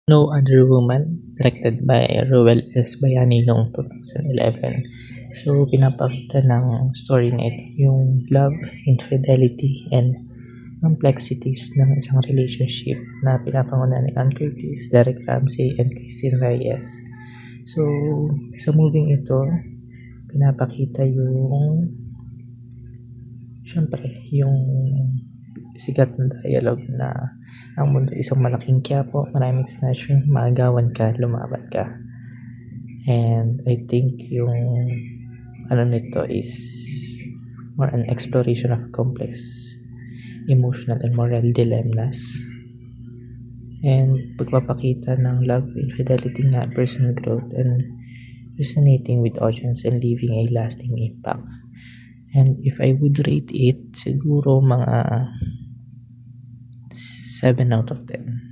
No Other Woman, directed by Roel S. Bayani noong 2011. So, pinapakita ng story na ito yung love, infidelity, and complexities ng isang relationship na pinapanguna ni Ann Curtis, Derek Ramsey, and Christine Reyes. So, sa movie ito, pinapakita yung sikat na dialogue na ang mundo isang malaking quiapo, maraming snatcher, maagawan ka, lumaban ka. And I think yung nito is more an exploration of complex emotional and moral dilemmas. And pagpapakita ng love, infidelity nga, personal growth, and resonating with audience and leaving a lasting impact. And if I would rate it, siguro mga 7 out of 10.